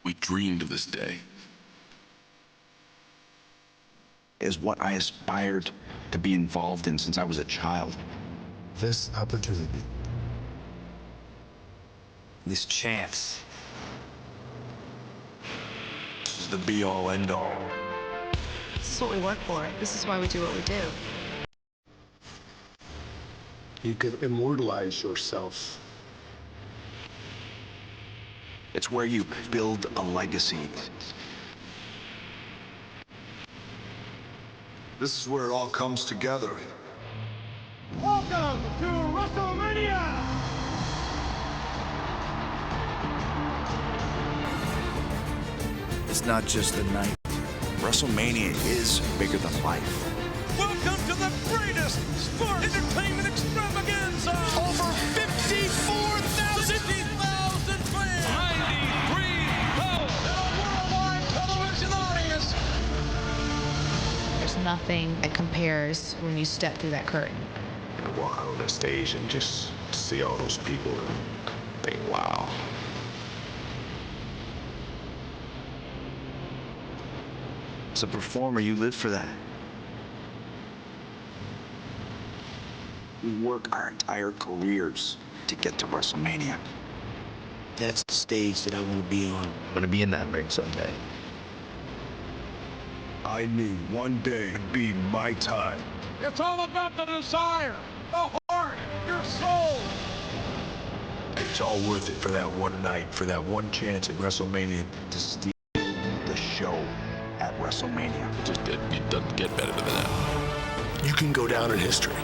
We dreamed of this day. Is what I aspired to be involved in since I was a child. This opportunity, This chance. This is the be-all, end-all. This is what we work for. This is why we do what we do. you can immortalize yourself. It's where you build a legacy. This is where it all comes together. Welcome to WrestleMania! It's not just a night. WrestleMania is bigger than life. Welcome to the greatest sports entertainment extravaganza! Over 54,000 fans! 93,000! A worldwide television audience! There's nothing that compares when you step through that curtain. And walk on the stage and just see all those people and think, wow. As a performer, you live for that. We work our entire careers to get to WrestleMania. That's the stage that I want to be on. I'm gonna be in that ring someday. I knew one day would be my time. It's all about the desire, the heart, your soul! It's all worth it for that one night, for that one chance at WrestleMania. To steal the show at WrestleMania. It doesn't get better than that. You can go down in history.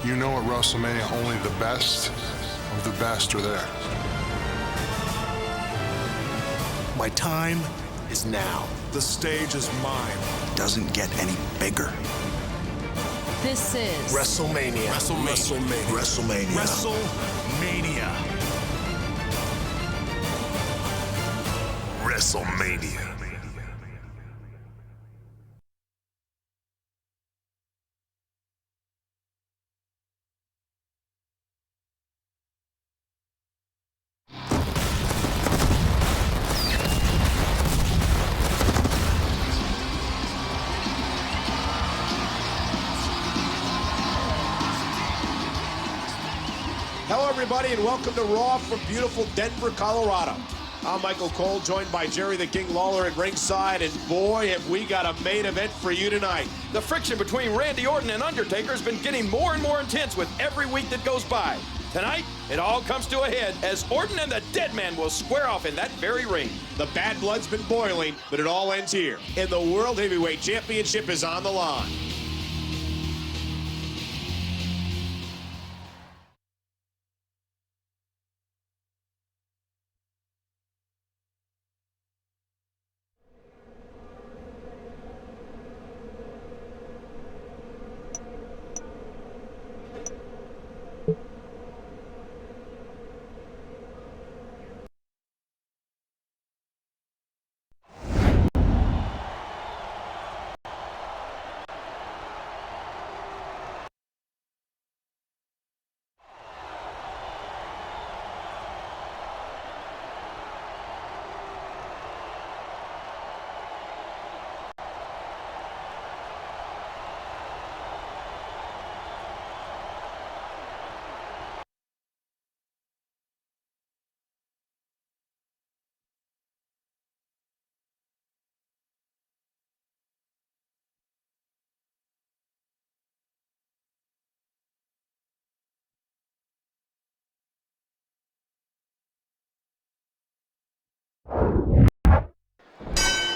You know at WrestleMania only the best of the best are there. My time is now. The stage is mine. Doesn't get any bigger. This is WrestleMania. WrestleMania. WrestleMania. WrestleMania. Hello, everybody, and welcome to Raw from beautiful Denver, Colorado. I'm Michael Cole, joined by Jerry the King Lawler at ringside, and boy, have we got a main event for you tonight. The friction between Randy Orton and Undertaker has been getting more and more intense with every week that goes by. Tonight, it all comes to a head as Orton and the Dead Man will square off in that very ring. The bad blood's been boiling, but it all ends here. And the World Heavyweight Championship is on the line.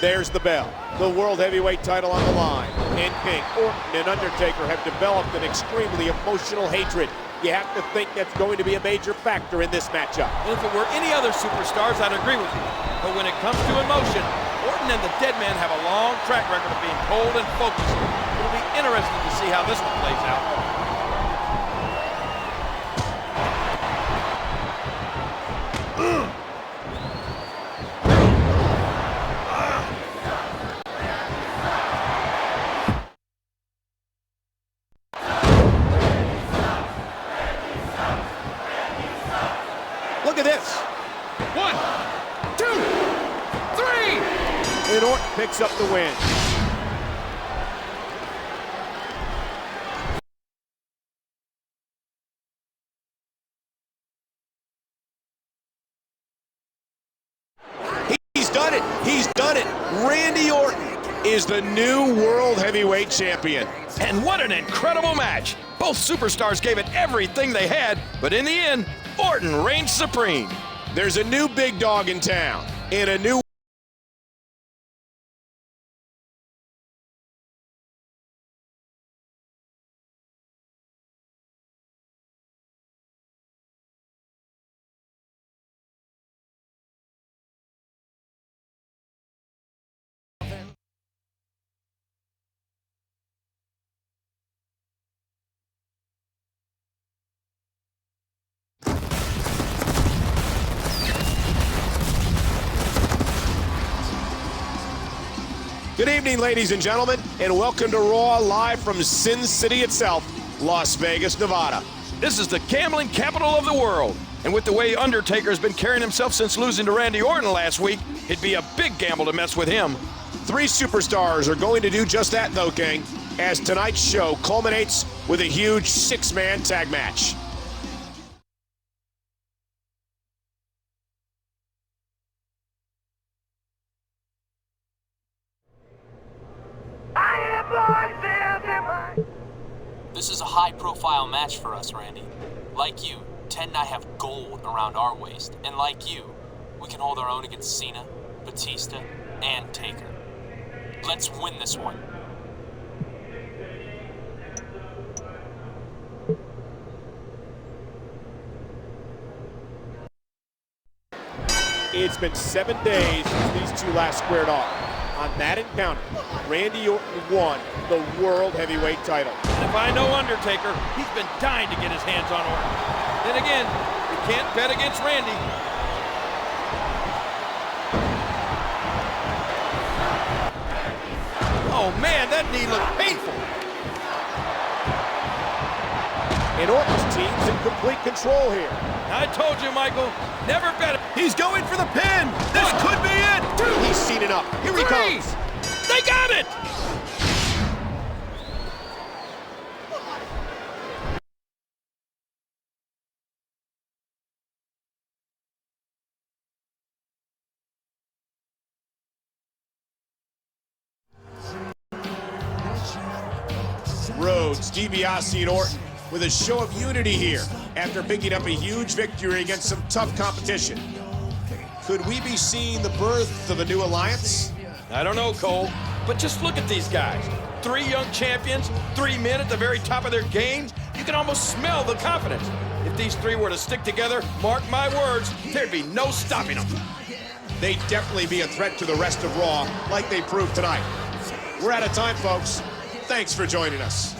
There's the bell. The World Heavyweight title on the line. In pink, Orton and Undertaker have developed an extremely emotional hatred. You have to think that's going to be a major factor in this matchup. And if it were any other superstars, I'd agree with you. But when it comes to emotion, Orton and the Dead Man have a long track record of being cold and focused. It'll be interesting to see how this one plays out. Look at this. 1, and Orton picks up the win. He's done it. He's done it. Randy Orton is the new World Heavyweight Champion. And what an incredible match. Both superstars gave it everything they had, but in the end, Orton reigns supreme. There's a new big dog in town, and a new Good evening, ladies and gentlemen, and welcome to Raw, live from Sin City itself, Las Vegas, Nevada. This is the gambling capital of the world. And with the way Undertaker's been carrying himself since losing to Randy Orton last week, it'd be a big gamble to mess with him. Three superstars are going to do just that, though, King, as tonight's show culminates with a huge six-man tag match. This is a high-profile match for us, Randy. Like you, Ted and I have gold around our waist, and like you, we can hold our own against Cena, Batista, and Taker. Let's win this one. It's been 7 days since these two last squared off. On that encounter, Randy Orton won the World Heavyweight title. And if I know Undertaker, he's been dying to get his hands on Orton. Then again, you can't bet against Randy. Oh man, that knee looked painful. And Orton's team's in complete control here. I told you, Michael, never bet it. He's going for the pin. This could be it. He's seen it up. Here he comes. They got it. Rhodes, DiBiase, and Orton with a show of unity here after picking up a huge victory against some tough competition. Could we be seeing the birth of a new alliance? I don't know, Cole, but just look at these guys. 3 young champions, 3 men at the very top of their game. You can almost smell the confidence. If these 3 were to stick together, mark my words, there'd be no stopping them. They'd definitely be a threat to the rest of Raw, like they proved tonight. We're out of time, folks. Thanks for joining us.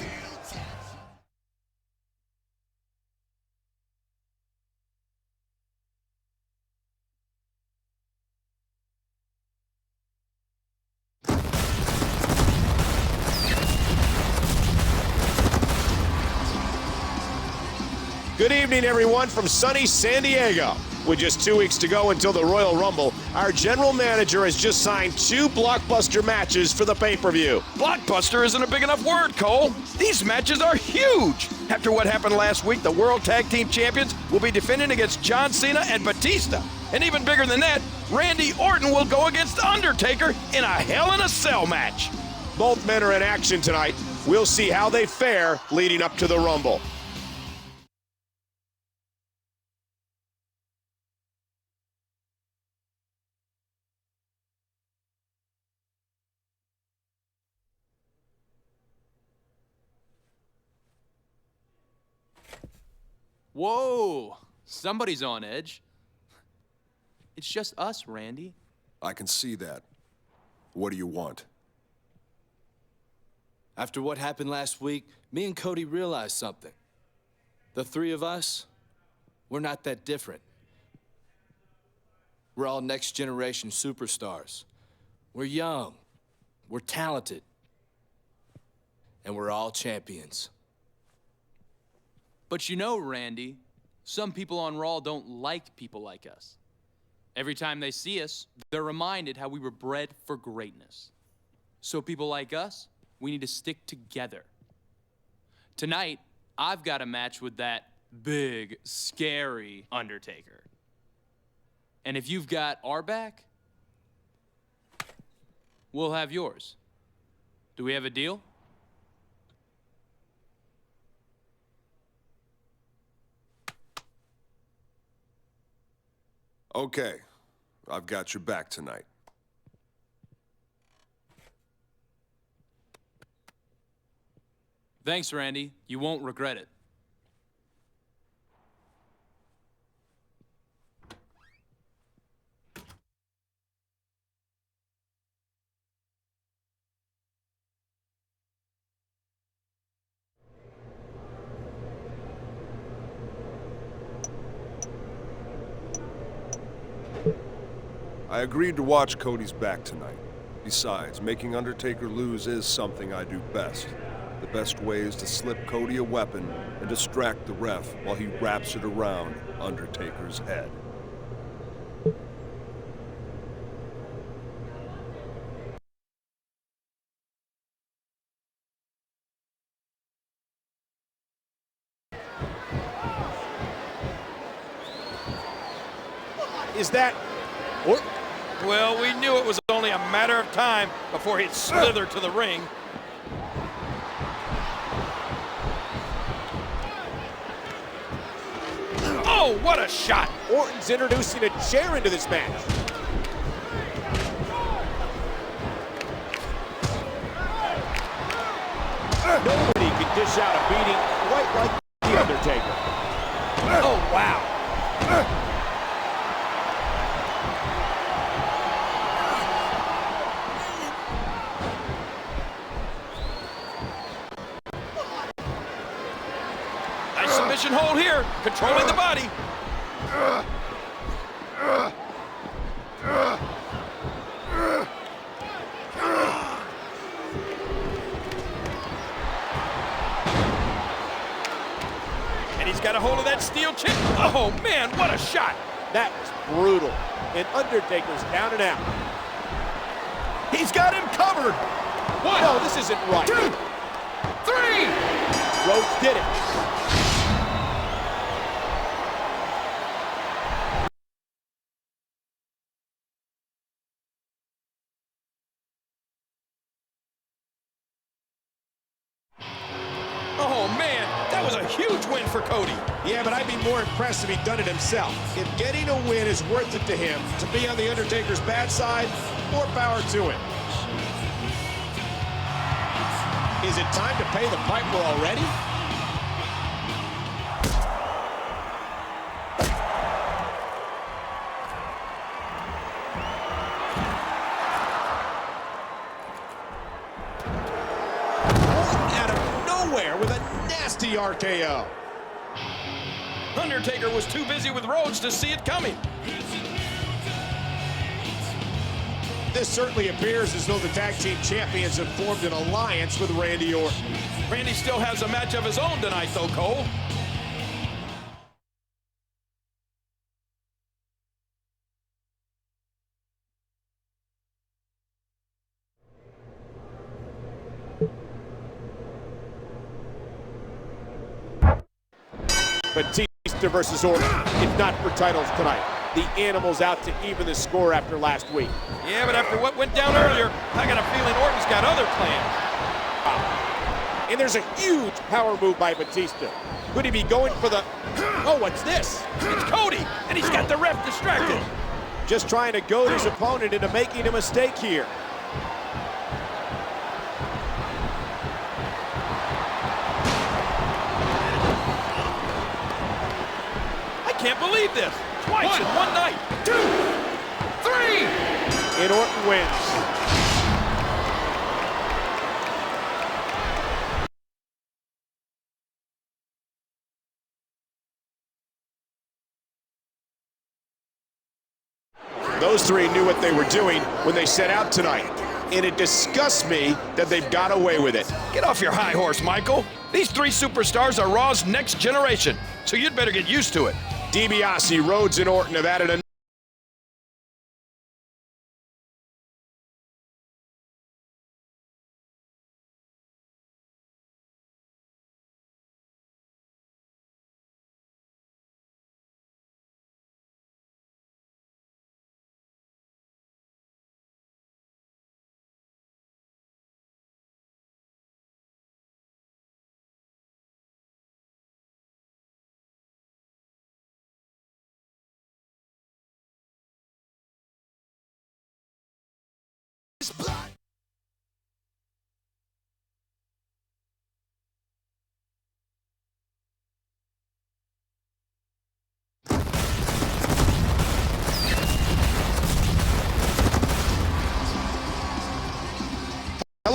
Good evening, everyone, from sunny San Diego. With just 2 weeks to go until the Royal Rumble, our general manager has just signed 2 blockbuster matches for the pay-per-view. Blockbuster isn't a big enough word, Cole. These matches are huge. After what happened last week, the World Tag Team Champions will be defending against John Cena and Batista. And even bigger than that, Randy Orton will go against Undertaker in a Hell in a Cell match. Both men are in action tonight. We'll see how they fare leading up to the Rumble. Whoa, somebody's on edge. It's just us, Randy. I can see that. What do you want? After what happened last week, me and Cody realized something. The 3 of us, we're not that different. We're all next generation superstars. We're young, we're talented, and we're all champions. But you know, Randy, some people on Raw don't like people like us. Every time they see us, they're reminded how we were bred for greatness. So people like us, we need to stick together. Tonight, I've got a match with that big, scary Undertaker. And if you've got our back, we'll have yours. Do we have a deal? Okay, I've got your back tonight. Thanks, Randy. You won't regret it. I agreed to watch Cody's back tonight. Besides, making Undertaker lose is something I do best. The best way is to slip Cody a weapon and distract the ref while he wraps it around Undertaker's head. Is that Orton? Well, we knew it was only a matter of time before he'd slither to the ring. Oh, what a shot! Orton's introducing a chair into this match. Nobody can dish out a beating quite like The Undertaker. Oh, wow. Nice submission hold here, controlling the body. And he's got a hold of that steel chair. Oh, man, what a shot. That was brutal. And Undertaker's down and out. He's got him covered. One. No, this isn't right. 2, 3. Rhodes did it. Oh, man, that was a huge win for Cody. Yeah, but I'd be more impressed if he'd done it himself. If getting a win is worth it to him, to be on The Undertaker's bad side, more power to him. Is it time to pay the piper already? Orton out of nowhere with a nasty RKO. Undertaker was too busy with Rhodes to see it coming. This certainly appears as though the tag team champions have formed an alliance with Randy Orton. Randy still has a match of his own tonight, though, Cole. Batista versus Orton, if not for titles tonight. The Animal's out to even the score after last week. Yeah, but after what went down earlier, I got a feeling Orton's got other plans. And there's a huge power move by Batista. Could he be going for the... Oh, what's this? It's Cody, and he's got the ref distracted. Just trying to goad his opponent into making a mistake here. I can't believe this. Twice in one night. 2, 3. And Orton wins. Those three knew what they were doing when they set out tonight. And it disgusts me that they've got away with it. Get off your high horse, Michael. These three superstars are Raw's next generation, so you'd better get used to it. DiBiase, Rhodes, and Orton have added a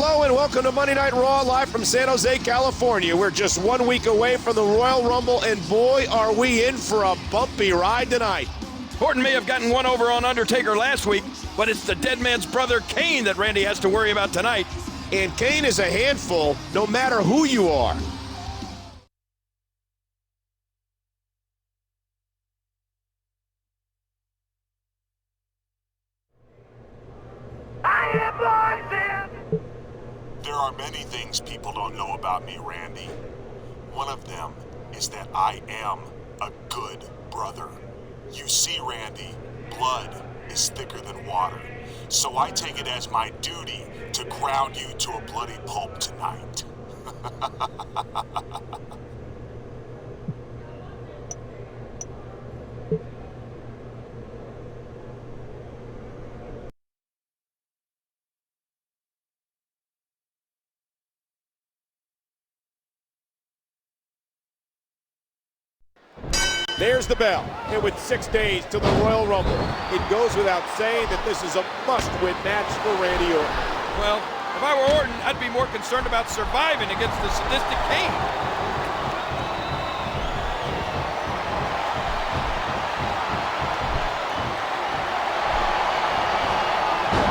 Hello and welcome to Monday Night Raw live from San Jose, California. We're just 1 week away from the Royal Rumble, and boy, are we in for a bumpy ride tonight. Orton may have gotten one over on Undertaker last week, but it's the dead man's brother Kane that Randy has to worry about tonight. And Kane is a handful, no matter who you are. There are many things people don't know about me, Randy. One of them is that I am a good brother. You see, Randy, blood is thicker than water. So I take it as my duty to ground you to a bloody pulp tonight. There's the bell, and with 6 days to the Royal Rumble, it goes without saying that this is a must-win match for Randy Orton. Well, if I were Orton, I'd be more concerned about surviving against the sadistic Kane.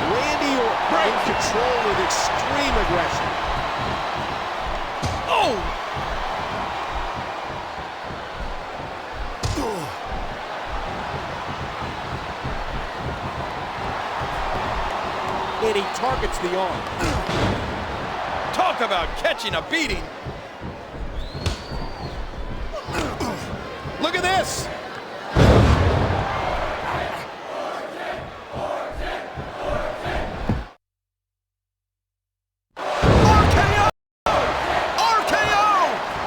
Randy Orton in control with extreme aggression. Oh! And he targets the arm. Talk about catching a beating. Look at this. RKO! RKO!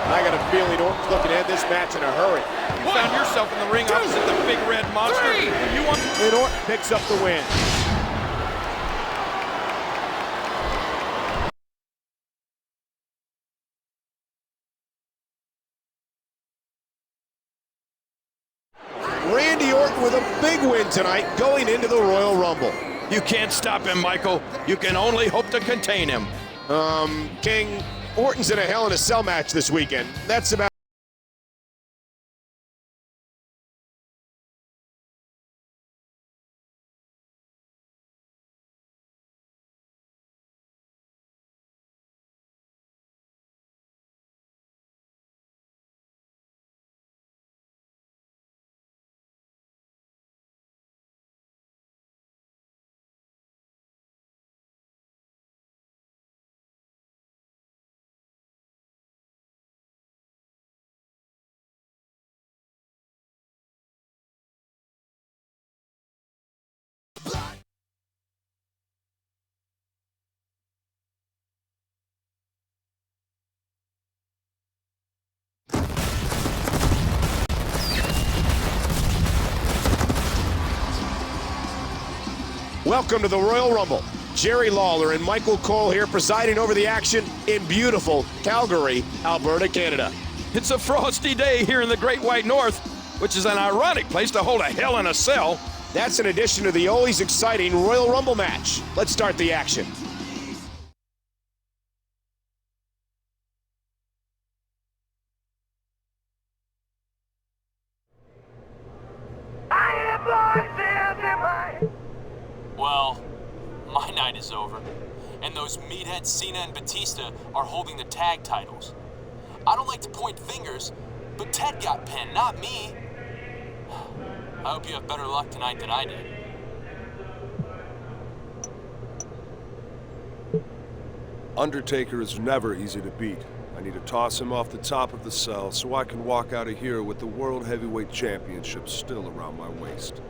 I got a feeling Orton's looking to end this match in a hurry. You found yourself in the ring opposite the big red monster. You want... And Orton picks up the win. Randy Orton with a big win tonight going into the Royal Rumble. You can't stop him, Michael. You can only hope to contain him. King, Orton's in a Hell in a Cell match this weekend. That's about... Welcome to the Royal Rumble. Jerry Lawler and Michael Cole here presiding over the action in beautiful Calgary, Alberta, Canada. It's a frosty day here in the Great White North, which is an ironic place to hold a Hell in a Cell. That's in addition to the always exciting Royal Rumble match. Let's start the action. Well, my night is over, and those meatheads Cena and Batista are holding the tag titles. I don't like to point fingers, but Ted got pinned, not me. I hope you have better luck tonight than I did. Undertaker is never easy to beat. I need to toss him off the top of the cell so I can walk out of here with the World Heavyweight Championship still around my waist.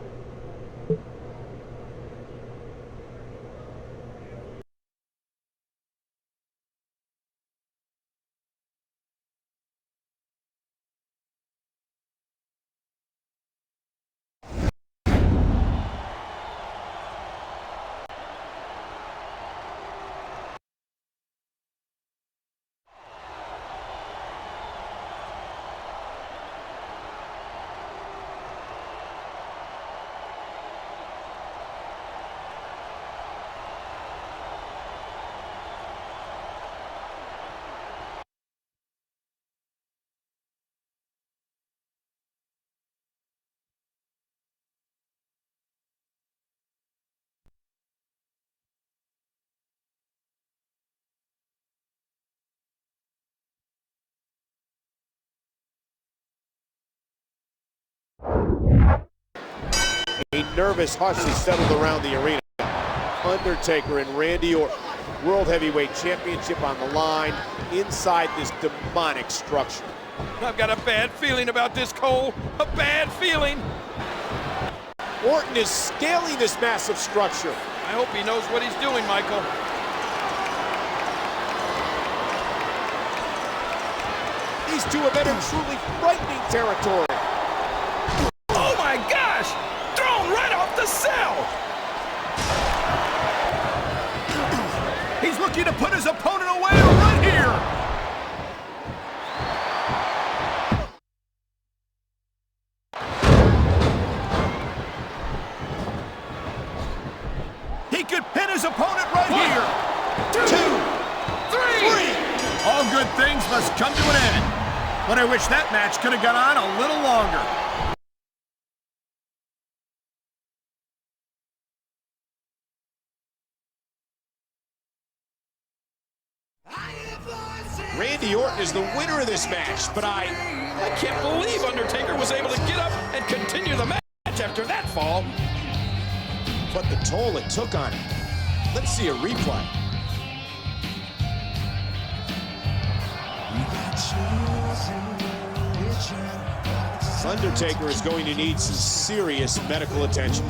A nervous hush has settled around the arena. Undertaker and Randy Orton, World Heavyweight Championship on the line inside this demonic structure. I've got a bad feeling about this, Cole. A bad feeling. Orton is scaling this massive structure. I hope he knows what he's doing, Michael. These two have entered truly frightening territory. Oh my gosh! Thrown right off the cell! He's looking to put his opponent away right here. He could pin his opponent right here. 2, 3. All good things must come to an end. But I wish that match could have gone on a little longer. Randy Orton is the winner of this match, but I can't believe Undertaker was able to get up and continue the match after that fall. But the toll it took on him. Let's see a replay. Undertaker is going to need some serious medical attention.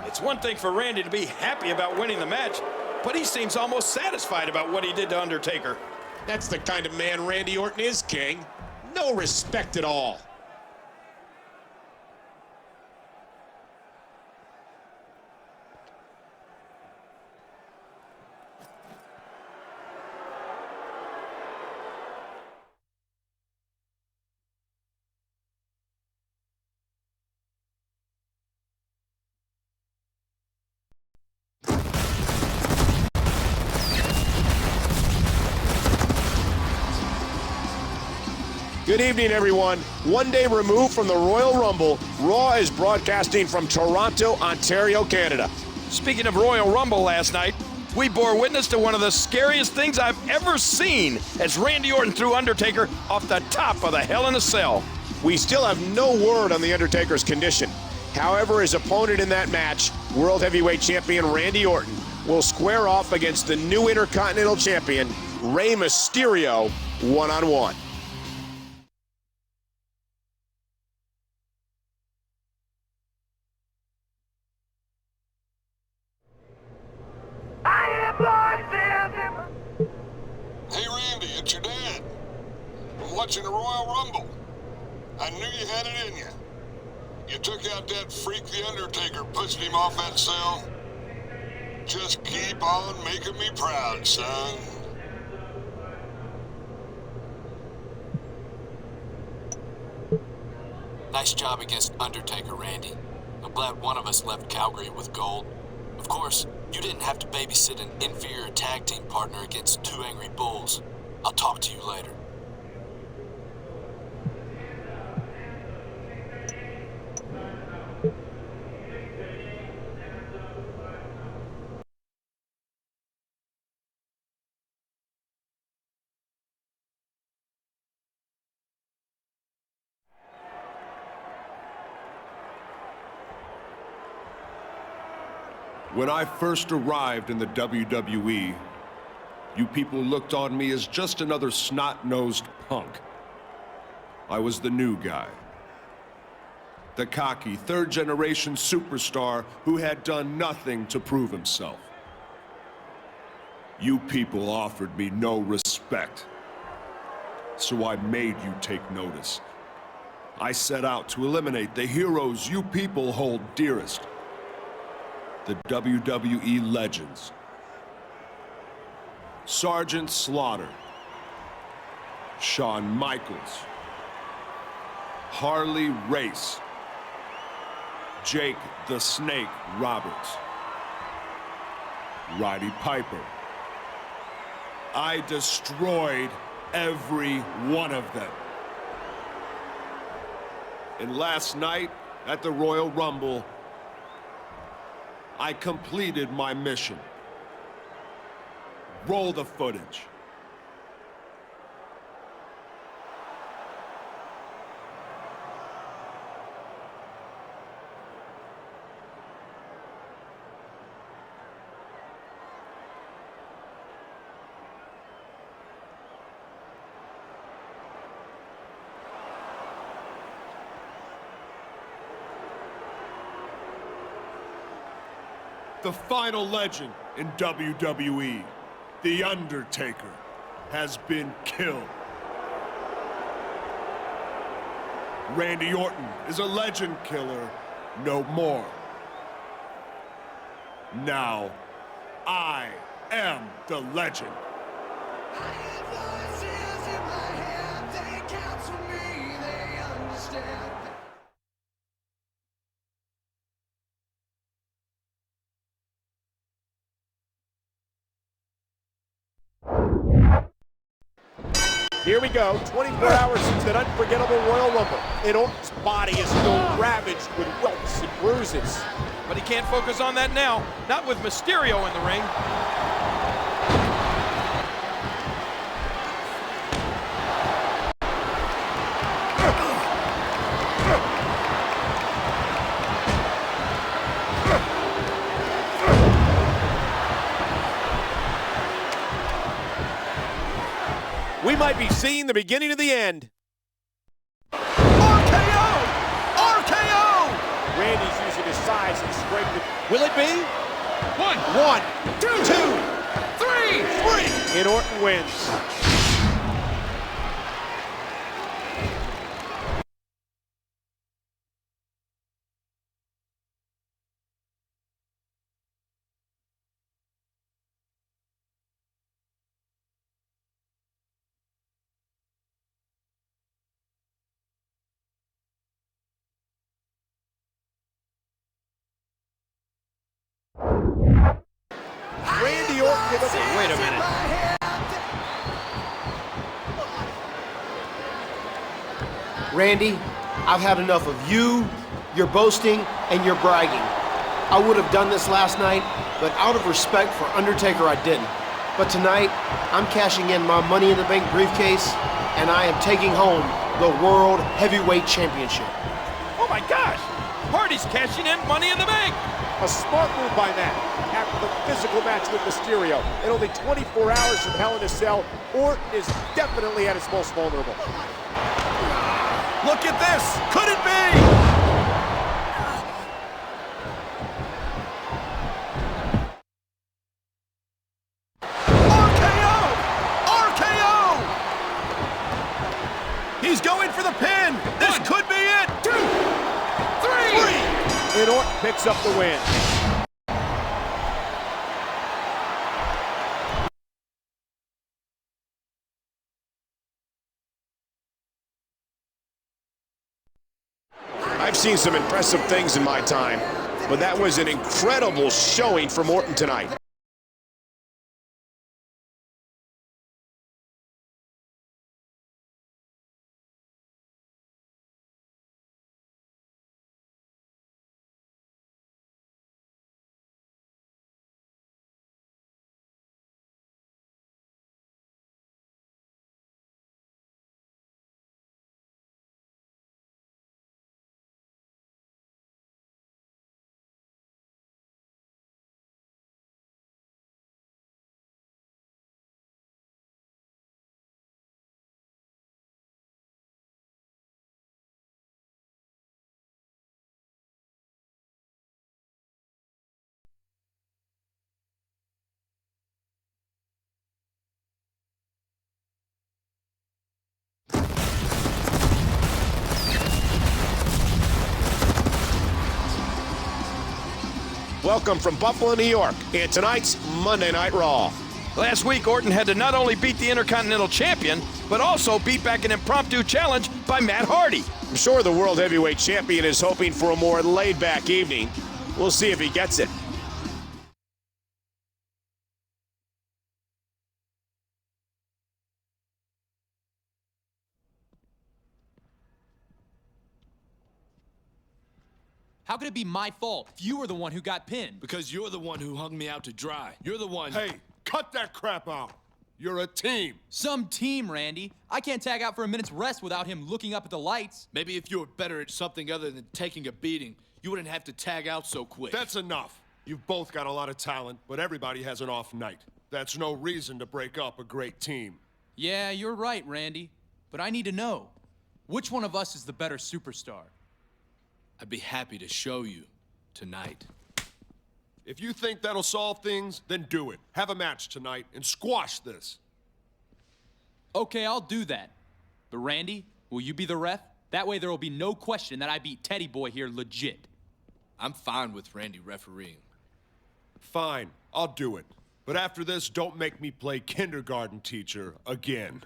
It's one thing for Randy to be happy about winning the match, but he seems almost satisfied about what he did to Undertaker. That's the kind of man Randy Orton is, King. No respect at all. Good evening, everyone. One day removed from the Royal Rumble, Raw is broadcasting from Toronto, Ontario, Canada. Speaking of Royal Rumble last night, we bore witness to one of the scariest things I've ever seen as Randy Orton threw Undertaker off the top of the Hell in a Cell. We still have no word on the Undertaker's condition. However, his opponent in that match, World Heavyweight Champion Randy Orton, will square off against the new Intercontinental Champion, Rey Mysterio, one-on-one. Hey Randy, it's your dad. I'm watching the Royal Rumble. I knew you had it in you. You took out that freak, The Undertaker, pushed him off that cell. Just keep on making me proud, son. Nice job against Undertaker, Randy. I'm glad one of us left Calgary with gold. Of course, you didn't have to babysit an inferior tag team partner against two angry bulls. I'll talk to you later. When I first arrived in the WWE, you people looked on me as just another snot-nosed punk. I was the new guy. The cocky, third-generation superstar who had done nothing to prove himself. You people offered me no respect, so I made you take notice. I set out to eliminate the heroes you people hold dearest. The WWE legends. Sergeant Slaughter, Shawn Michaels, Harley Race, Jake the Snake Roberts, Roddy Piper. I destroyed every one of them. And last night, At the Royal Rumble, I completed my mission. Roll the footage. The final legend in WWE, The Undertaker, has been killed. Randy Orton is a legend killer no more. Now, I am the legend. Here we go, 24 hours since that unforgettable Royal Rumble, and Orton's body is still ravaged with welts and bruises. But he can't focus on that now, not with Mysterio in the ring. We might be seeing the beginning of the end. RKO! RKO! Randy's using his size and strength. Will it be? One, two, three. And Orton wins. Randy Orton with a... Wait a minute. Randy, I've had enough of you, your boasting, and your bragging. I would have done this last night, but out of respect for Undertaker, I didn't. But tonight, I'm cashing in my Money in the Bank briefcase, and I am taking home the World Heavyweight Championship. Oh my gosh! Hardy's cashing in Money in the Bank! A smart move by Matt. After the physical match with Mysterio, and only 24 hours from Hell in a Cell, Orton is definitely at his most vulnerable. Look at this! Could it be? RKO! RKO! He's going for the pin! This could be it! 2, 3! And Orton picks up the win. I've seen some impressive things in my time, but that was an incredible showing from Orton tonight. Welcome from Buffalo, New York, and tonight's Monday Night Raw. Last week, Orton had to not only beat the Intercontinental Champion, but also beat back an impromptu challenge by Matt Hardy. I'm sure the World Heavyweight Champion is hoping for a more laid-back evening. We'll see if he gets it. How could it be my fault if you were the one who got pinned? Because you're the one who hung me out to dry. You're the one... Hey, cut that crap out. You're a team. Some team, Randy. I can't tag out for a minute's rest without him looking up at the lights. Maybe if you were better at something other than taking a beating, you wouldn't have to tag out so quick. That's enough. You've both got a lot of talent, but everybody has an off night. That's no reason to break up a great team. Yeah, you're right, Randy. But I need to know, which one of us is the better superstar? I'd be happy to show you tonight. If you think that'll solve things, then do it. Have a match tonight and squash this. Okay, I'll do that. But Randy, will you be the ref? That way there will be no question that I beat Teddy Boy here legit. I'm fine with Randy refereeing. Fine, I'll do it. But after this, don't make me play kindergarten teacher again.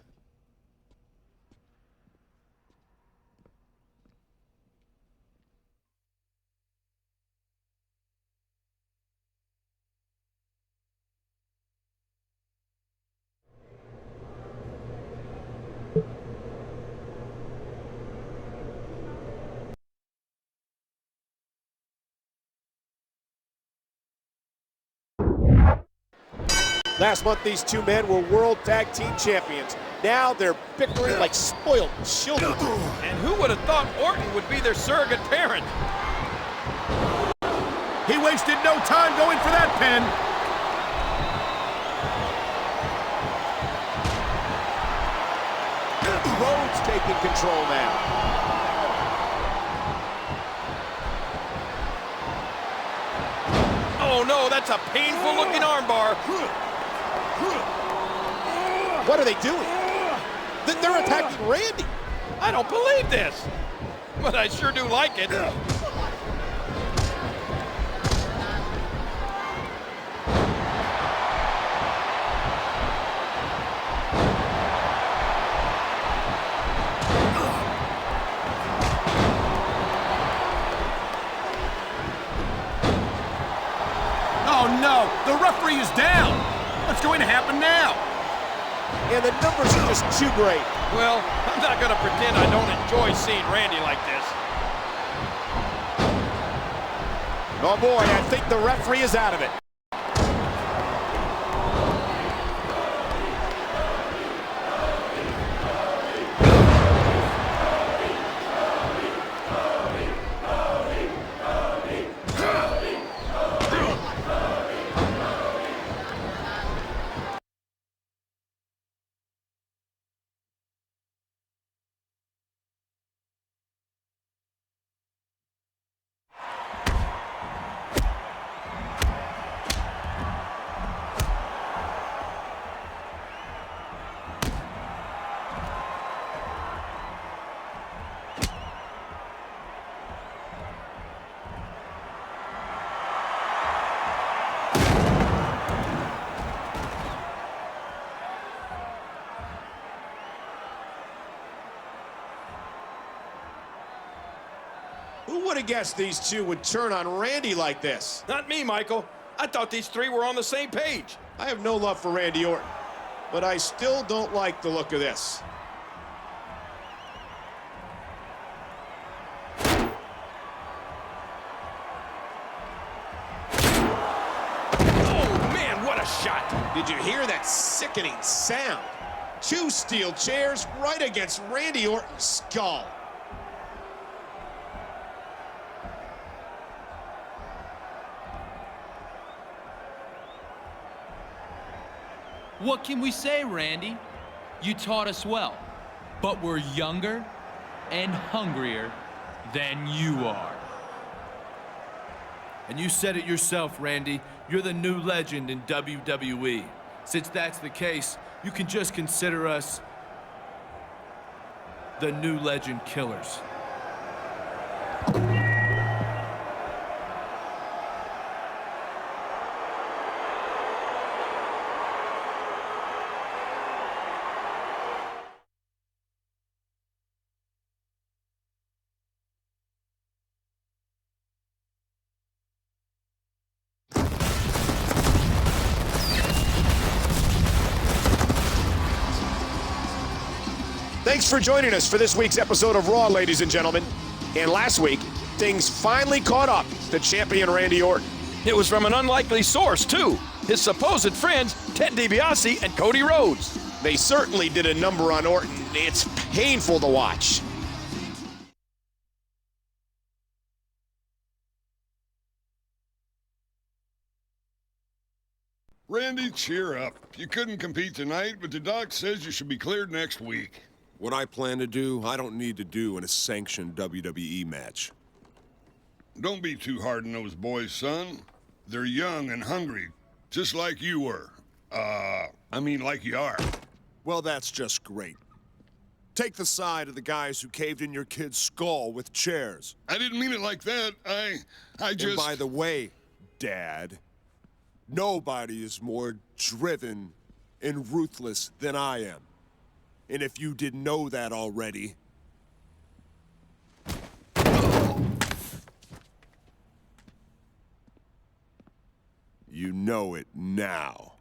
Last month, these two men were World Tag Team Champions. Now they're bickering like spoiled children. And who would have thought Orton would be their surrogate parent? He wasted no time going for that pin. Rhodes taking control now. Oh no, that's a painful looking armbar. What are they doing? They're attacking Randy. I don't believe this, but I sure do like it. Oh no, the referee is down. What's going to happen now? And the numbers are just too great. Well, I'm not gonna pretend I don't enjoy seeing Randy like this. Oh boy, I think the referee is out of it. Who would have guessed these two would turn on Randy like this? Not me, Michael. I thought these three were on the same page. I have no love for Randy Orton, but I still don't like the look of this. Oh, man, what a shot. Did you hear that sickening sound? Two steel chairs right against Randy Orton's skull. What can we say, Randy? You taught us well, but we're younger and hungrier than you are. And you said it yourself, Randy. You're the new legend in WWE. Since that's the case, you can just consider us the new legend killers. Thanks for joining us for this week's episode of Raw, ladies and gentlemen. And last week, things finally caught up to champion Randy Orton. It was from an unlikely source, too. His supposed friends, Ted DiBiase and Cody Rhodes. They certainly did a number on Orton. It's painful to watch. Randy, cheer up. You couldn't compete tonight, but the doc says you should be cleared next week. What I plan to do, I don't need to do in a sanctioned WWE match. Don't be too hard on those boys, son. They're young and hungry, just like you were. Like you are. Well, that's just great. Take the side of the guys who caved in your kid's skull with chairs. I didn't mean it like that. I just... And by the way, Dad, nobody is more driven and ruthless than I am. And if you didn't know that already... you know it now.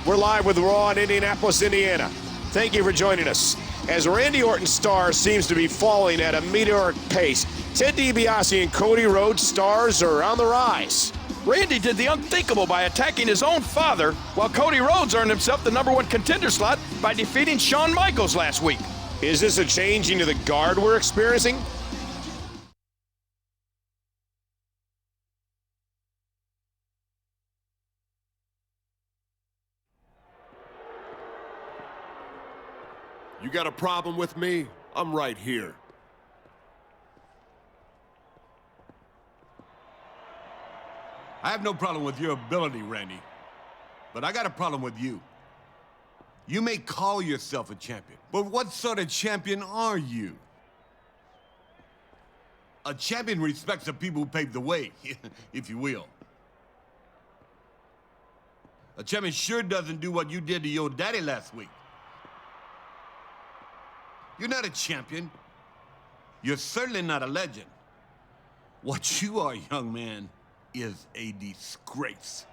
We're live with Raw in Indianapolis, Indiana. Thank you for joining us. As Randy Orton's star seems to be falling at a meteoric pace, Ted DiBiase and Cody Rhodes' stars are on the rise. Randy did the unthinkable by attacking his own father, while Cody Rhodes earned himself the #1 contender slot by defeating Shawn Michaels last week. Is this a changing of the guard we're experiencing? You got a problem with me? I'm right here. I have no problem with your ability, Randy. But I got a problem with you. You may call yourself a champion, but what sort of champion are you? A champion respects the people who paved the way, if you will. A champion sure doesn't do what you did to your daddy last week. You're not a champion. You're certainly not a legend. What you are, young man, is a disgrace.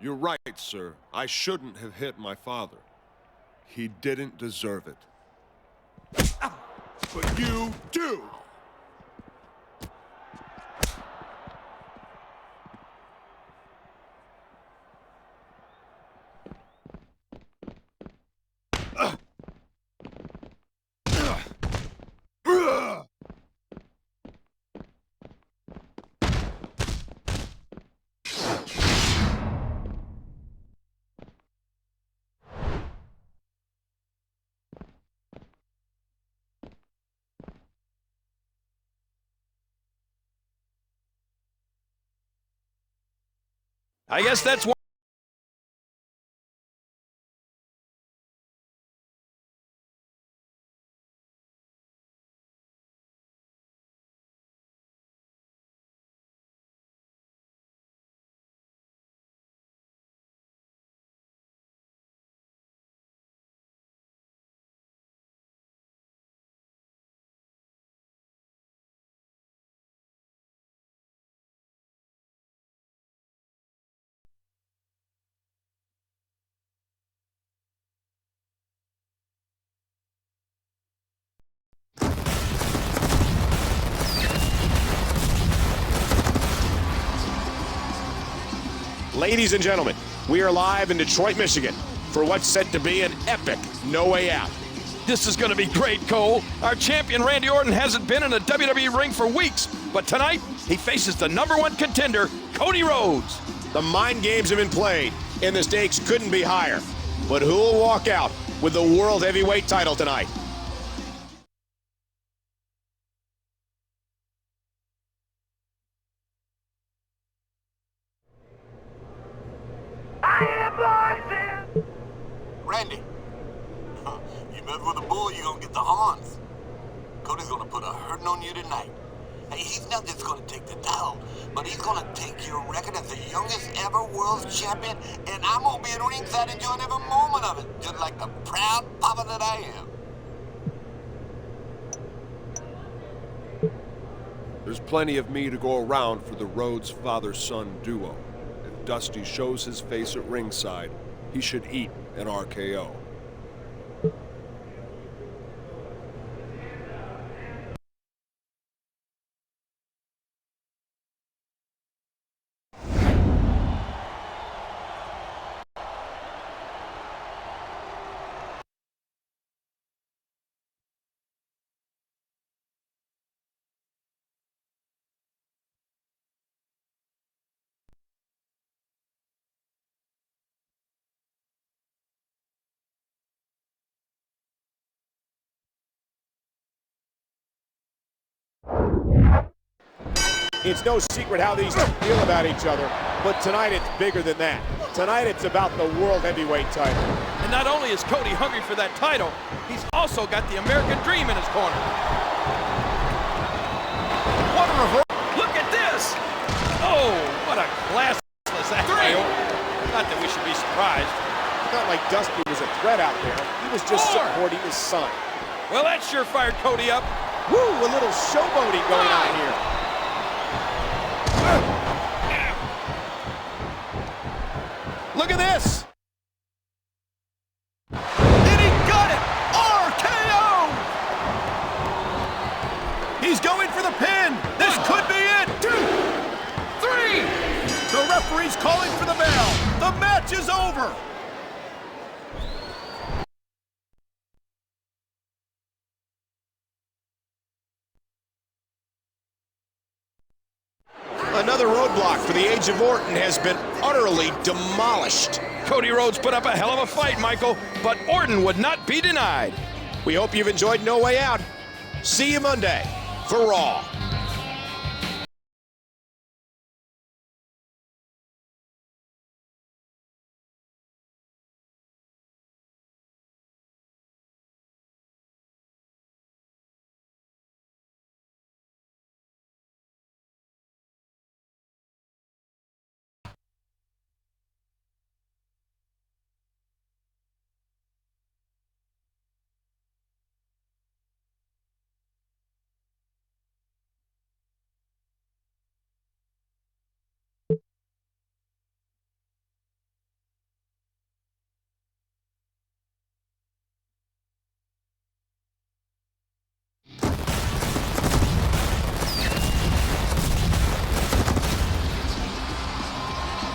You're right, sir. I shouldn't have hit my father. He didn't deserve it. But you do! I guess that's one. Ladies and gentlemen, we are live in Detroit, Michigan for what's set to be an epic No Way Out. This is going to be great, Cole. Our champion Randy Orton hasn't been in a WWE ring for weeks, but tonight he faces the #1 contender, Cody Rhodes. The mind games have been played, and the stakes couldn't be higher. But who will walk out with the World Heavyweight title tonight? Randy, you met with a bull, you gonna get the horns. Cody's gonna put a hurting on you tonight. Hey, he's not just gonna take the title, but he's gonna take your record as the youngest ever world champion, and I'm gonna be at ringside enjoying every moment of it, just like the proud papa that I am. There's plenty of me to go around for the Rhodes father-son duo. If Dusty shows his face at ringside, he should eat an RKO. It's no secret how these two feel about each other, but tonight it's bigger than that. Tonight it's about the World Heavyweight title. And not only is Cody hungry for that title, he's also got the American Dream in his corner. What a reverse! Look at this! Oh, what a classless act. Not that we should be surprised. It's not like Dusty was a threat out there. He was just supporting his son. Well, that sure fired Cody up. Woo, a little showboating going on here. Look at this! And he got it! RKO! He's going for the pin! This could be it! 2, 3! The referee's calling for the bell! The match is over! Another roadblock for the Age of Orton has been utterly demolished. Cody Rhodes put up a hell of a fight, Michael, but Orton would not be denied. We hope you've enjoyed No Way Out. See you Monday for Raw.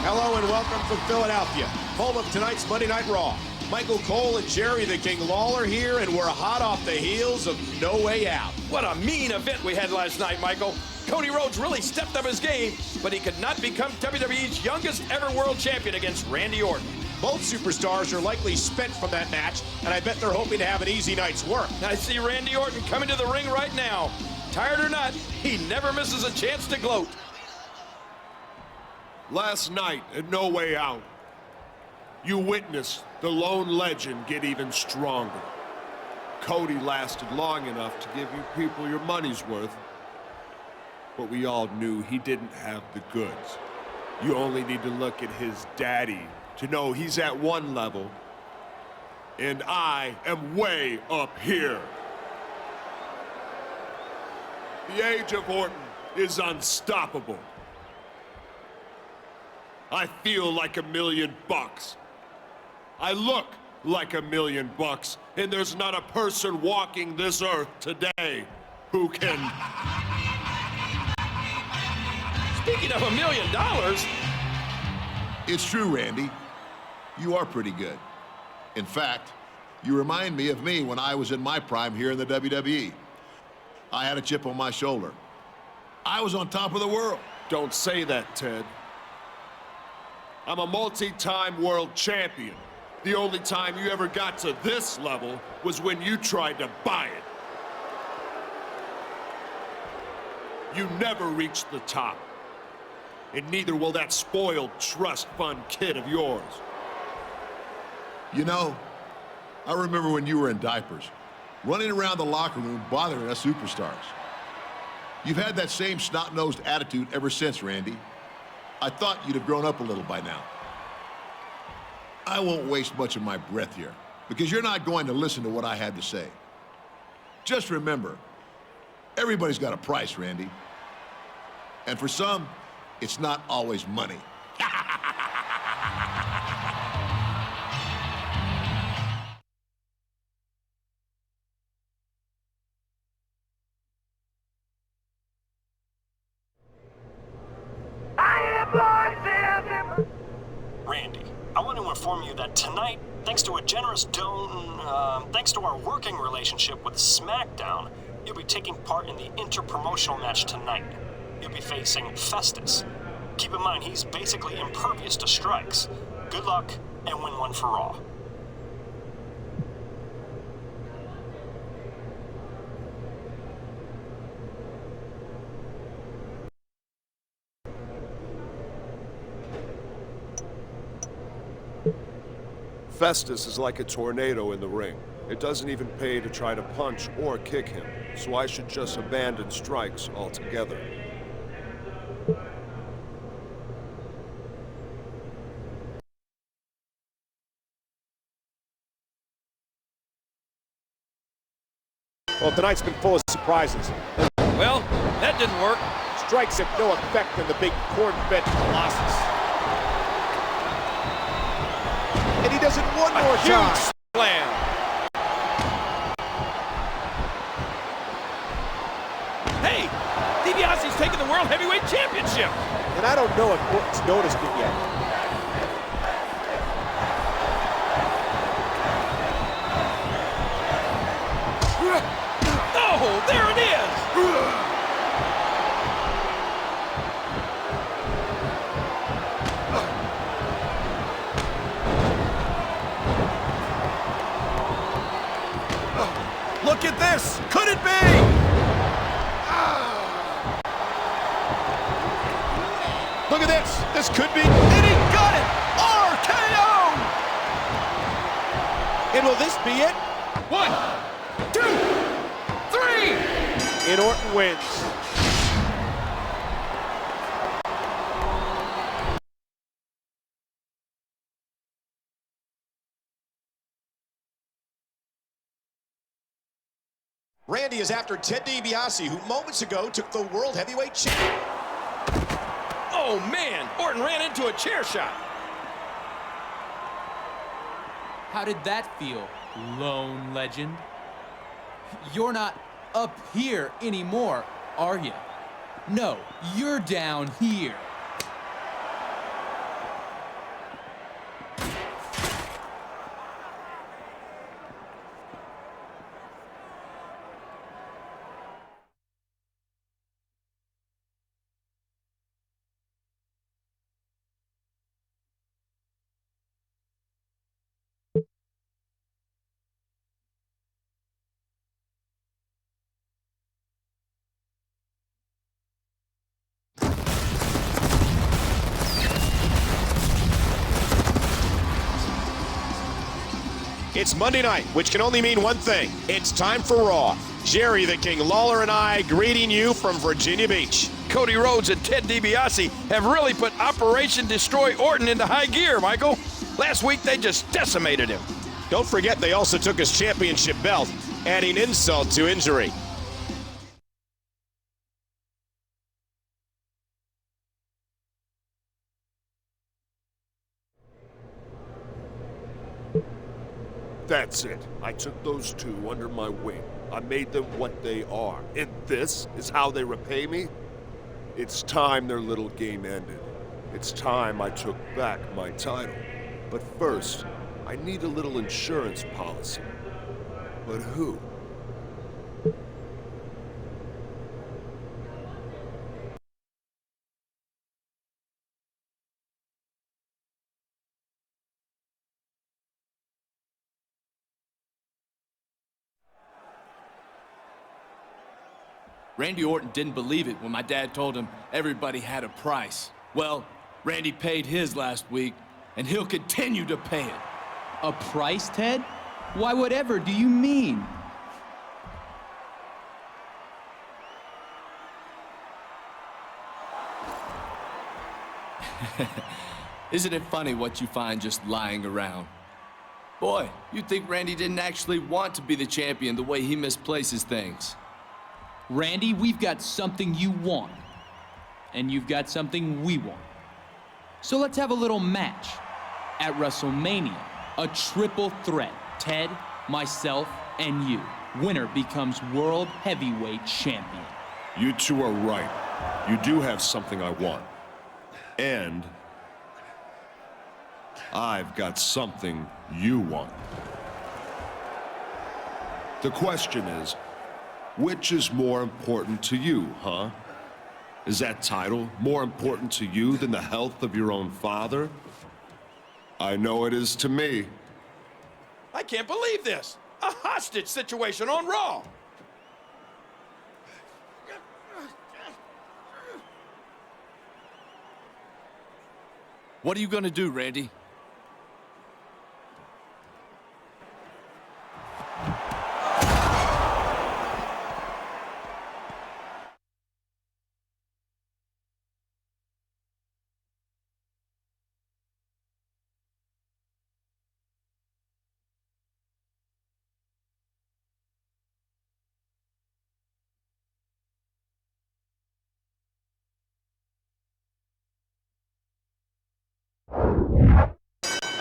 Hello and welcome from Philadelphia, home of tonight's Monday Night Raw. Michael Cole and Jerry the King Lawler here, and we're hot off the heels of No Way Out. What a mean event we had last night, Michael. Cody Rhodes really stepped up his game, but he could not become WWE's youngest ever world champion against Randy Orton. Both superstars are likely spent from that match, and I bet they're hoping to have an easy night's work. I see Randy Orton coming to the ring right now. Tired or not, he never misses a chance to gloat. Last night at No Way Out, you witnessed the lone legend get even stronger. Cody lasted long enough to give you people your money's worth, but we all knew he didn't have the goods. You only need to look at his daddy to know he's at one level, and I am way up here. The Age of Orton is unstoppable. I feel like $1 million. I look like $1 million, and there's not a person walking this earth today who can... Speaking of $1 million... It's true, Randy. You are pretty good. In fact, you remind me of me when I was in my prime here in the WWE. I had a chip on my shoulder. I was on top of the world. Don't say that, Ted. I'm a multi-time world champion. The only time you ever got to this level was when you tried to buy it. You never reached the top. And neither will that spoiled trust fund kid of yours. You know, I remember when you were in diapers. running around the locker room bothering us superstars. You've had that same snot-nosed attitude ever since, Randy. I thought you'd have grown up a little by now. I won't waste much of my breath here, because you're not going to listen to what I had to say. Just remember, everybody's got a price, Randy. And for some, it's not always money. Randy, I want to inform you that tonight, thanks to a generous thanks to our working relationship with SmackDown, you'll be taking part in the interpromotional match tonight. You'll be facing Festus. Keep in mind, he's basically impervious to strikes. Good luck, and win one for Raw. Festus is like a tornado in the ring. It doesn't even pay to try to punch or kick him, so I should just abandon strikes altogether. Well, tonight's been full of surprises. Well, that didn't work. Strikes have no effect on the big corn-fed Colossus. And he does it one more time. Slam. Hey, DiBiase's taking the World Heavyweight Championship. And I don't know if Orton's noticed it yet. Oh, there it is. Look at this! Could it be? Look at this! This could be... And he got it! RKO! And will this be it? 1, 2, 3! And Orton wins. Randy is after Ted DiBiase, who moments ago took the World Heavyweight Championship. Oh, man. Orton ran into a chair shot. How did that feel, lone legend? You're not up here anymore, are you? No, you're down here. It's Monday night, which can only mean one thing. It's time for Raw. Jerry the King Lawler and I greeting you from Virginia Beach. Cody Rhodes and Ted DiBiase have really put Operation Destroy Orton into high gear, Michael. Last week, they just decimated him. Don't forget they also took his championship belt, adding insult to injury. That's it. I took those two under my wing. I made them what they are. And this is how they repay me? It's time their little game ended. It's time I took back my title. But first, I need a little insurance policy. But who? Randy Orton didn't believe it when my dad told him everybody had a price. Well, Randy paid his last week, and he'll continue to pay it. A price, Ted? Why, whatever do you mean? Isn't it funny what you find just lying around? Boy, you'd think Randy didn't actually want to be the champion the way he misplaces things. Randy, we've got something you want, and you've got something we want. So let's have a little match at WrestleMania, a triple threat. Ted, myself, and you. Winner becomes World Heavyweight Champion. You two are right. You do have something I want. And I've got something you want. The question is, which is more important to you, huh? Is that title more important to you than the health of your own father? I know it is to me. I can't believe this. A hostage situation on Raw. What are you gonna do, Randy?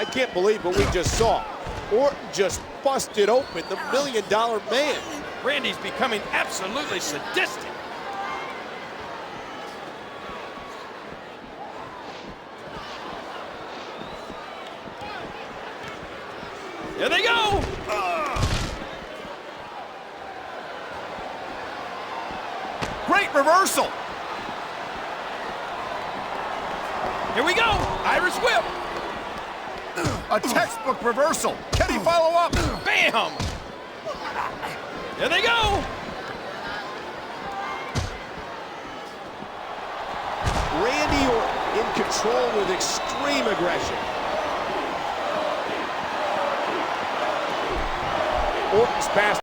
I can't believe what we just saw. Orton just busted open the $1 Million Man. Randy's becoming absolutely sadistic. Here they go! Great reversal! Here we go! Irish whip! A textbook reversal. Can he follow up? Bam! Here they go! Randy Orton in control with extreme aggression. Orton's pass.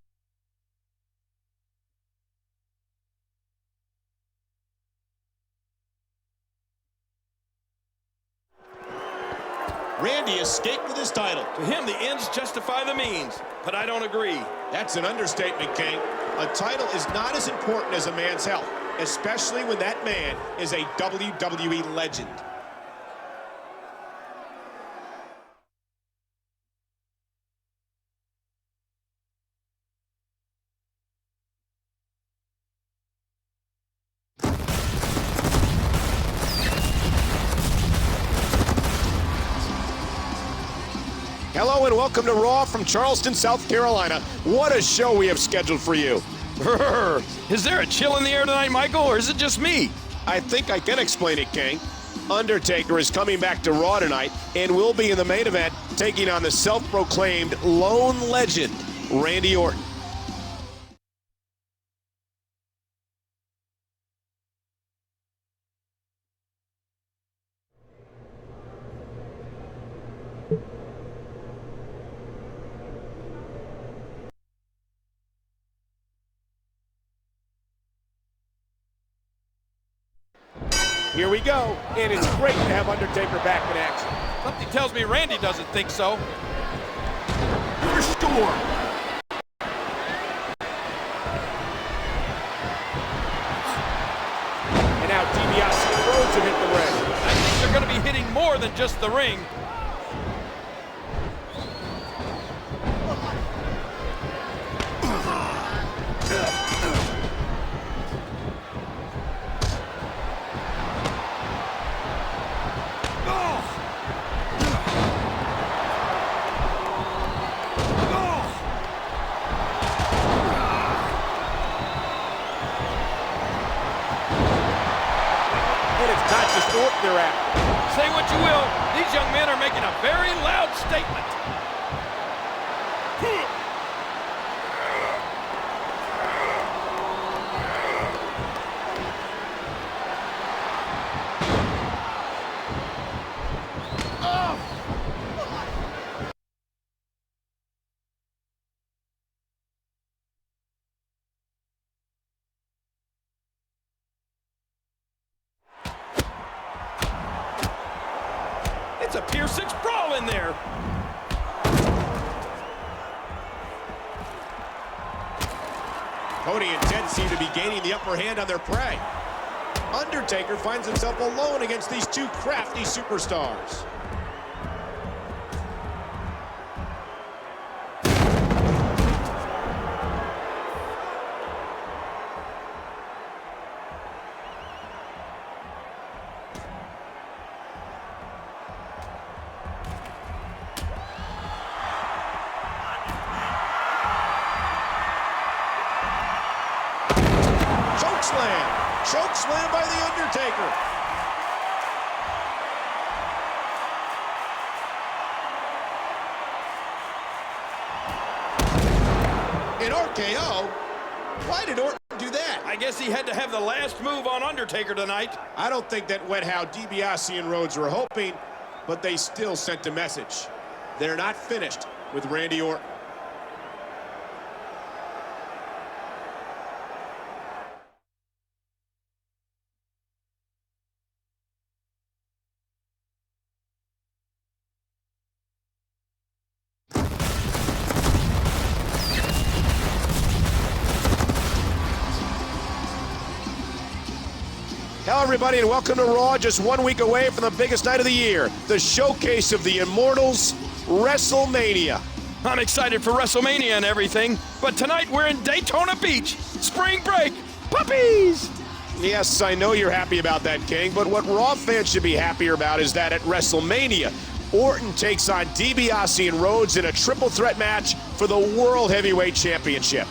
Randy escaped with his title. To him, the ends justify the means, but I don't agree. That's an understatement, King. A title is not as important as a man's health, especially when that man is a WWE legend. Hello and welcome to Raw from Charleston, South Carolina. What a show we have scheduled for you. Is there a chill in the air tonight, Michael, or is it just me? I think I can explain it, King. Undertaker is coming back to Raw tonight and will be in the main event taking on the self-proclaimed lone legend, Randy Orton. Here we go, and it's great to have Undertaker back in action. Something tells me Randy doesn't think so. Restore. And now DiBiase and Rhodes have hit the ring. I think they're going to be hitting more than just the ring. They're at. Say what you will, these young men are making a very loud statement. Tier 6 brawl in there. Cody and Ted seem to be gaining the upper hand on their prey. Undertaker finds himself alone against these two crafty superstars. Choke slam by The Undertaker. An RKO? Why did Orton do that? I guess he had to have the last move on Undertaker tonight. I don't think that went how DiBiase and Rhodes were hoping, but they still sent a message. They're not finished with Randy Orton. Hello, everybody, and welcome to Raw, just 1 week away from the biggest night of the year, the showcase of the Immortals, WrestleMania. I'm excited for WrestleMania and everything, but tonight we're in Daytona Beach. Spring break, puppies! Yes, I know you're happy about that, King, but what Raw fans should be happier about is that at WrestleMania, Orton takes on DiBiase and Rhodes in a triple threat match for the World Heavyweight Championship.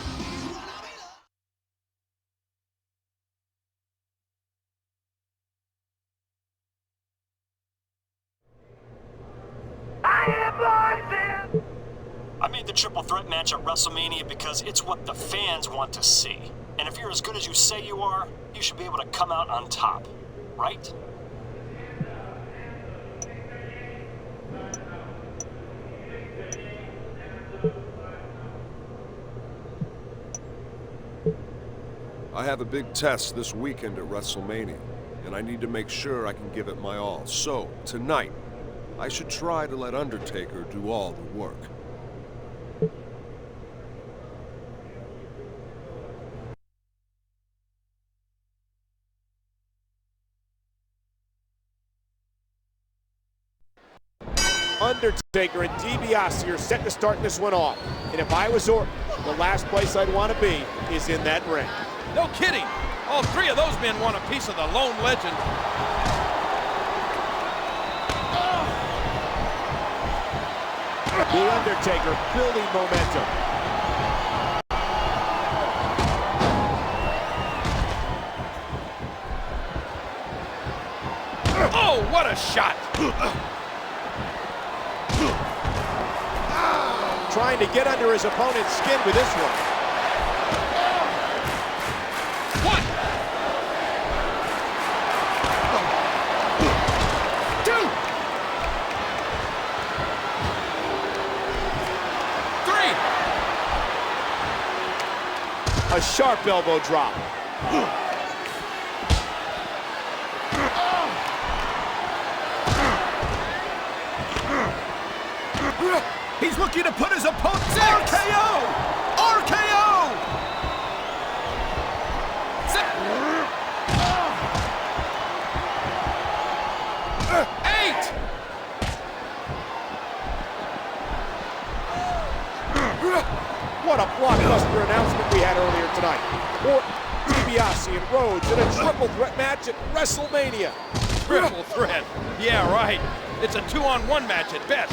I made the triple threat match at WrestleMania because it's what the fans want to see. And if you're as good as you say you are, you should be able to come out on top, right? I have a big test this weekend at WrestleMania, and I need to make sure I can give it my all. So, tonight, I should try to let Undertaker do all the work. Undertaker and DiBiase are set to start this one off. And if I was Orton, the last place I'd want to be is in that ring. No kidding. All three of those men want a piece of the lone legend. The Undertaker building momentum. Oh, what a shot! Trying to get under his opponent's skin with this one. A sharp elbow drop. He's looking to put his opponent... RKO! RKO! 8! What a blockbuster announcement we had earlier tonight. Orton, DiBiase, and Rhodes in a triple threat match at WrestleMania. Triple threat? Yeah, right. It's a 2-on-1 match at best.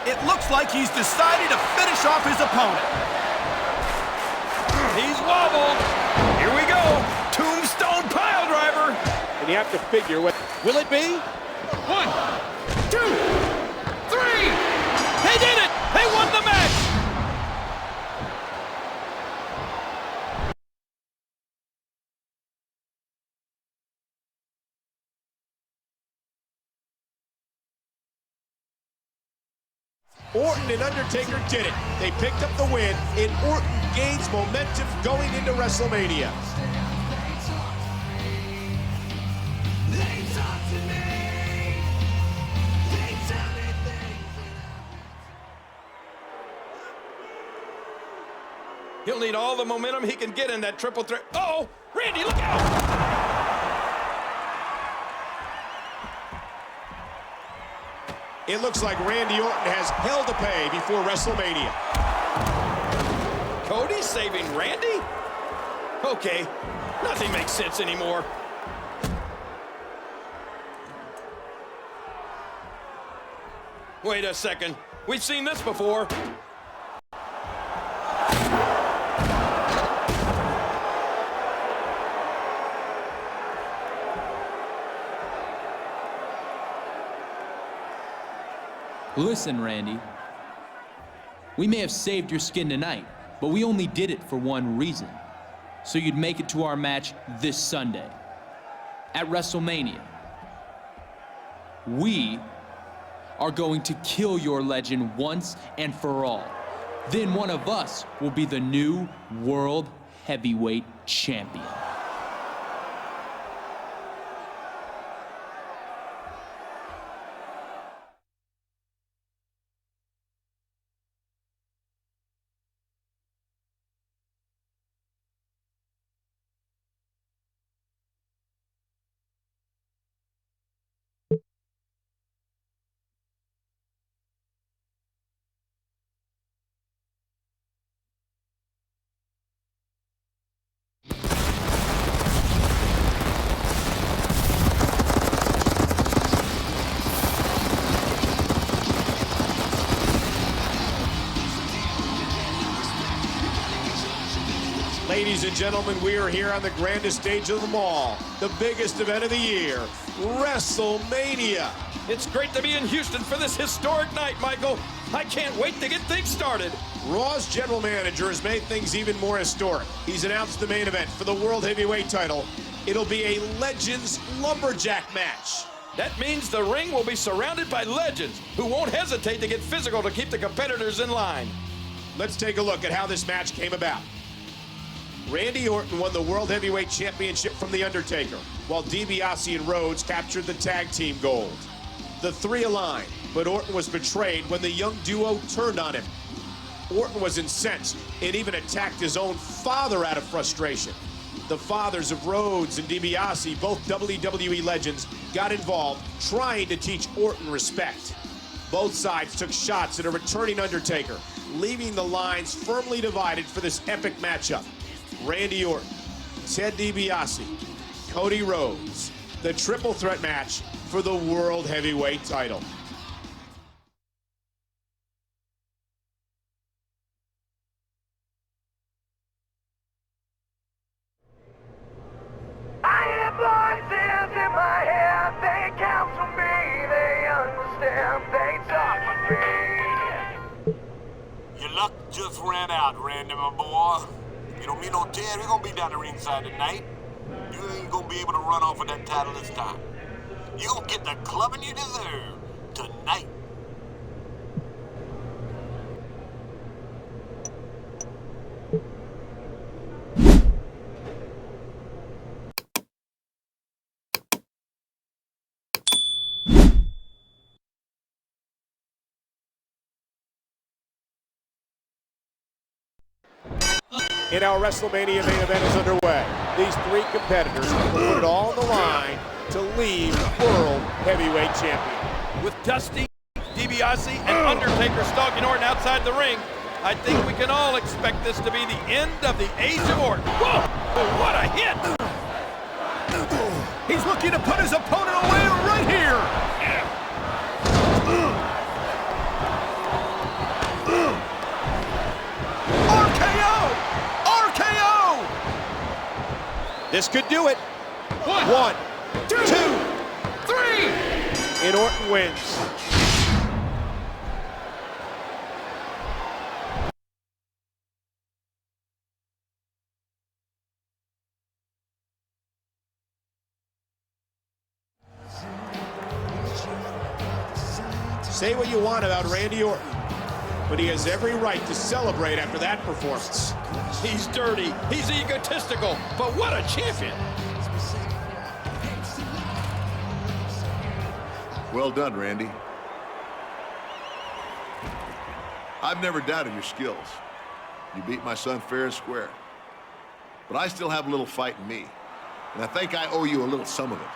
It looks like he's decided to finish off his opponent. He's wobbled. Here we go. Tombstone pile driver. And you have to figure what... Will it be? 1, 2, 3. They did it. They won the match. Orton and Undertaker did it. They picked up the win, and Orton gains momentum going into WrestleMania. He'll need all the momentum he can get in that triple threat. Uh-oh, Randy, look out! It looks like Randy Orton has hell to pay before WrestleMania. Cody saving Randy? Okay, nothing makes sense anymore. Wait a second, we've seen this before. Listen, Randy. We may have saved your skin tonight, but we only did it for one reason. So you'd make it to our match this Sunday at WrestleMania. We are going to kill your legend once and for all. Then one of us will be the new World Heavyweight Champion. Ladies and gentlemen, we are here on the grandest stage of them all, the biggest event of the year, WrestleMania. It's great to be in Houston for this historic night, Michael. I can't wait to get things started. Raw's general manager has made things even more historic. He's announced the main event for the World Heavyweight title. It'll be a Legends Lumberjack match. That means the ring will be surrounded by legends who won't hesitate to get physical to keep the competitors in line. Let's take a look at how this match came about. Randy Orton won the World Heavyweight Championship from The Undertaker, while DiBiase and Rhodes captured the tag team gold. The three aligned, but Orton was betrayed when the young duo turned on him. Orton was incensed and even attacked his own father out of frustration. The fathers of Rhodes and DiBiase, both WWE legends, got involved, trying to teach Orton respect. Both sides took shots at a returning Undertaker, leaving the lines firmly divided for this epic matchup. Randy Orton, Ted DiBiase, Cody Rhodes, the triple threat match for the World Heavyweight title. I have voices in my head, they counsel me, they understand, they talk with me. Your luck just ran out, Randy, my boy. You don't mean no Ted, we're gonna be down the ringside tonight. You ain't gonna be able to run off with that title this time. You gonna get the clubbing you deserve tonight. And our WrestleMania main event is underway. These three competitors will put it all on the line to leave World Heavyweight Champion. With Dusty, DiBiase, and Undertaker stalking Orton outside the ring, I think we can all expect this to be the end of the age of Orton. Whoa! What a hit! He's looking to put his opponent away right here! This could do it. One, two, three. And Orton wins. Say what you want about Randy Orton, but he has every right to celebrate after that performance. He's dirty, he's egotistical, but what a champion! Well done, Randy. I've never doubted your skills. You beat my son fair and square. But I still have a little fight in me. And I think I owe you a little some of it.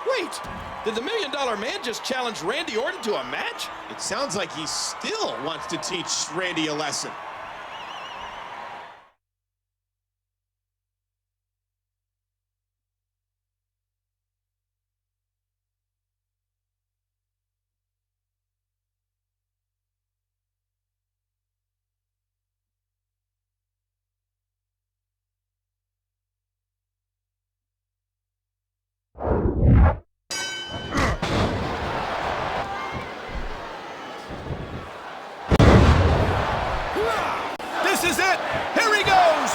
Wait, did the $1 Million Man just challenge Randy Orton to a match? It sounds like he still wants to teach Randy a lesson. This is it! Here he goes!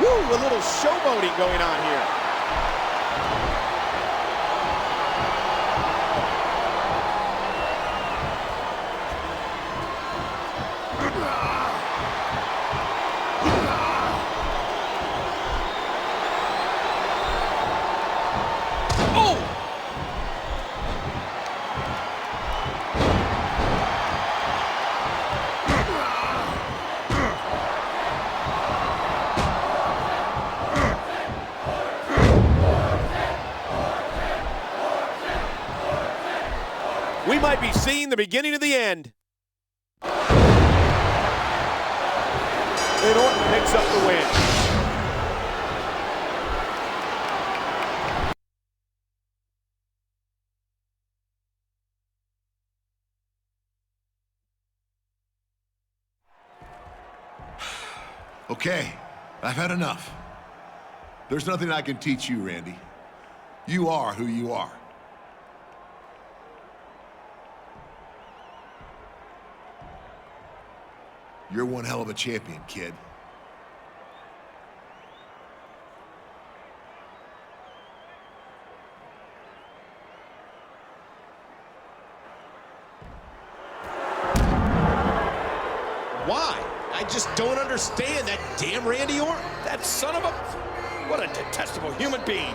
Woo, a little showboating going on here. We might be seeing the beginning of the end. And Orton picks up the win. Okay, I've had enough. There's nothing I can teach you, Randy. You are who you are. You're one hell of a champion, kid. Why? I just don't understand that damn Randy Orton. That son of a... What a detestable human being.